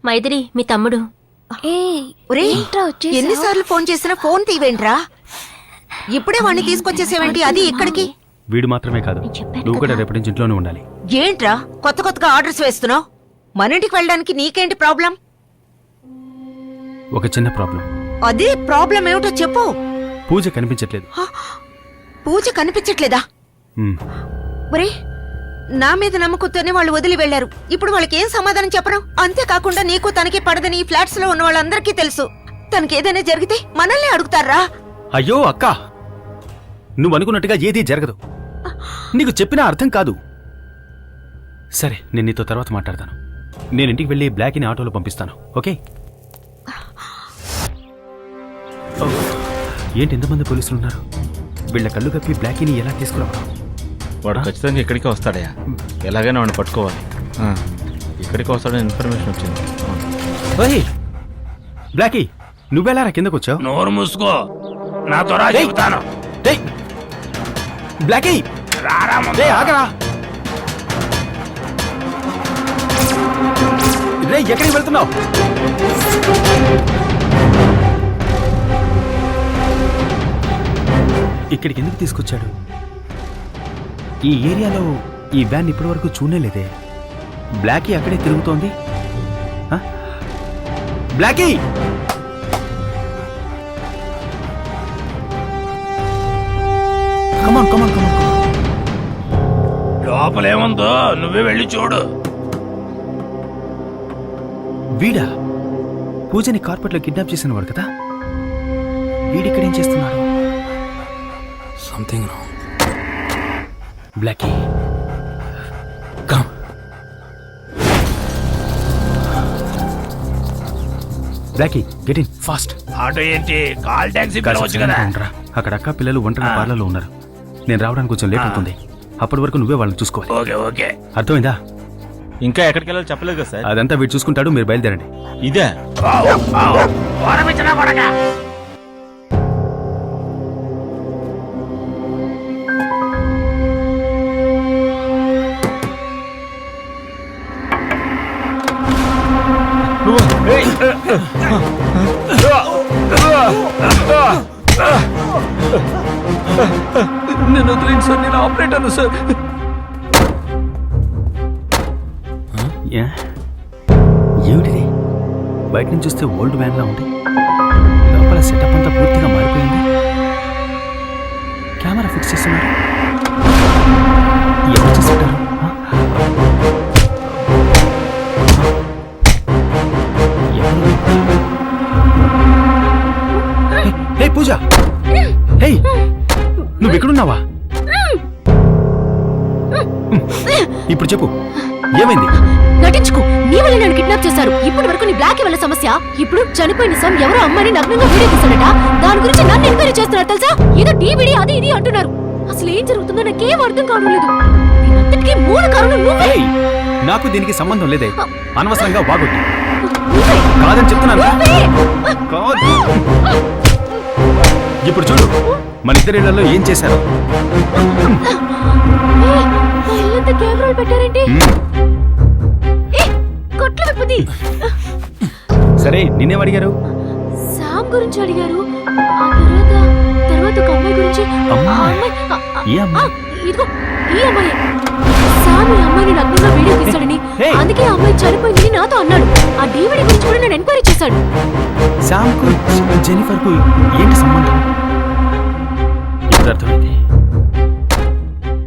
మైథిలి మీ తమ్ముడు. ఎన్నిసార్లు ఫోన్ చేసినా ఫోన్ తీవేంట్రా? ఇప్పుడే వాడిని తీసుకొచ్చేసేవేంటి, అది ఇక్కడికి? వీడు మాత్రమే కాదు, నువ్వు కూడా రేపటి నుంచి ఇంట్లోనే ఉండాలి. ఏంట్రా కొత్తగా ఆర్డర్స్ వేస్తున్నావు? మన ఇంటికి వెళ్ళడానికి నీకేంటి ప్రాబ్లం? ఒక చిన్న ప్రాబ్లం. అదే ప్రాబ్లం ఏమిటో చెప్పు. పూజ కనిపించట్లేదు. పూజ కనిపించట్లేదా? ఒరే, నా మీద నమ్మకంతోనే వాళ్ళు వదిలి వెళ్లారు. ఇప్పుడు వాళ్ళకి ఏం సమాధానం చెప్పరు? అంతేకాకుండా నీకు తనకి పడదని ఈ ఫ్లాట్స్ లో ఉన్న వాళ్ళందరికీ తెలుసు. తనకి ఏదైనా జరిగితే మనల్ని అడుగుతారా? అయ్యో అక్క, నువ్వు అనుకున్నట్టుగా ఏదీ జరగదు. నీకు చెప్పినా అర్థం కాదు. సరే, నేను నీతో తర్వాత మాట్లాడతాను. నేను ఇంటికి వెళ్ళి బ్లాక్ని ఆటోలో పంపిస్తాను, ఓకే? ఏంటి ఎంతమంది పోలీసులు ఉన్నారు? వీళ్ళ కళ్ళు కప్పి బ్లాక్ని ఎలా తీసుకురావడం? వాడు ఖచ్చితంగా ఇక్కడికే వస్తాడయా. ఎలాగైనా వాడిని పట్టుకోవాలి. ఇక్కడికి వస్తాడని ఇన్ఫర్మేషన్ వచ్చింది. ఓయ్ బ్లాకీ, నువ్వెలా కిందకు వచ్చావు? నోరు మూసుకో, నాతో రా చెబుతాను. బ్లాకీ రారా ముందు. ఆగరా. రే, ఎక్కడికి వెళ్తున్నావు? ఇక్కడికి ఎందుకు తీసుకొచ్చాడు? ఈ ఏరియాలో ఈ వ్యాన్ ఇప్పటి వరకు చూడలేదే. బ్లాకీ అక్కడే తిరుగుతోంది. బ్లాకీ! కమాన్ కమాన్ కమాన్. లోపలేముందో నువ్వే వెళ్ళి చూడు. వీడా పూజని కార్పెట్లో కిడ్నాప్ చేసిన వాడు కదా? వీడిక్కడేం చేస్తున్నాడు? Something wrong. Blackie, come. Blackie, get in fast. Auto ఏంటి, కాల్ టాక్సీ పిలవచ్చు కదా. అక్కడ అక్క పిల్లలు ఒంటరి పార్లర్లో ఉన్నారు. నేను రావడానికి కొంచెం లేట్ అవుతుంది. అప్పటి వరకు నువ్వే వాళ్ళని చూసుకోవాలి. ఓకే ఓకే, అర్థమైందా? ఇంకా ఎక్కడికి వెళ్ళాలో చెప్పలేదు కదా సార్. అదంతా వీడు చూసుకుంటాడు, మీరు బయలుదేరండి. ఇదే నేను వదిలేను సార్, నేను ఆపరేటర్ సార్. ఏమిటిది? బయట నుంచి చూస్తే ఓల్డ్ వ్యాన్ లా ఉంది. లోపల సెటప్ అంతా పూర్తిగా మారిపోయింది. కెమెరా ఫిక్స్ చేస్తున్నారు. ఎవరు చేస్తుంటారు? హే పూజ, హే, నువ్వు ఎక్కడున్నావా? ఇప్పుడు చెప్పు, ఏమైంది? నటించుకో. నీ వల్ల నన్ను కిడ్నాప్ చేశారు. ఇప్పటి వరకు నీ బ్లాక్ వల్ల సమస్య. ఇప్పుడు చనిపోయిన సమ్ ఎవరో అమ్మాయిని నగ్నంగా వీడియో తీశాడట. దాని గురించి నన్ను ఎంక్వైరీ చేస్తున్నారు తెలుసా? ఏదో టీవీడీ అది ఇది అంటున్నారు. అసలు ఏం జరుగుతుందో నాకేం అర్థం కావడం లేదు. దీనంతటికీ మూల కారణం నువ్వే. నాకు దీనికి సంబంధం లేదే. అనవసరంగా వాగొద్దు. కాదని చెప్తున్నాను. ఇప్పుడు చూడు, మన ఇద్దరిళ్లలో ఏం చేశారు? కెమెరాలు పెట్టారేంటి? కొట్ల విప్పది. సరే, నిన్నేం అడిగారు? శామ్ గురించి అడిగారు. ఆ తర్వాత ఒక అమ్మాయి గురించి. ఇదిగో ఈ అమ్మాయి. శామ్ ఈ అమ్మాయిని నగ్నంగా వీడియో తీశాడని, అందుకే ఆ అమ్మాయి చనిపోయిందని నాతో అన్నాడు. ఆ డీవీడీ గురించి కూడా నేను ఎంక్వైరీ చేశాడు. శామ్ కు జెనిఫర్ కు ఏంటి సంబంధం? ఇప్పుడు అర్థమైంది.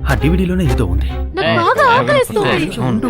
ఆ డివిడీలోనే ఏదో ఉంది. నాకు బాగా ఆకలిస్తుంది. ఉండు.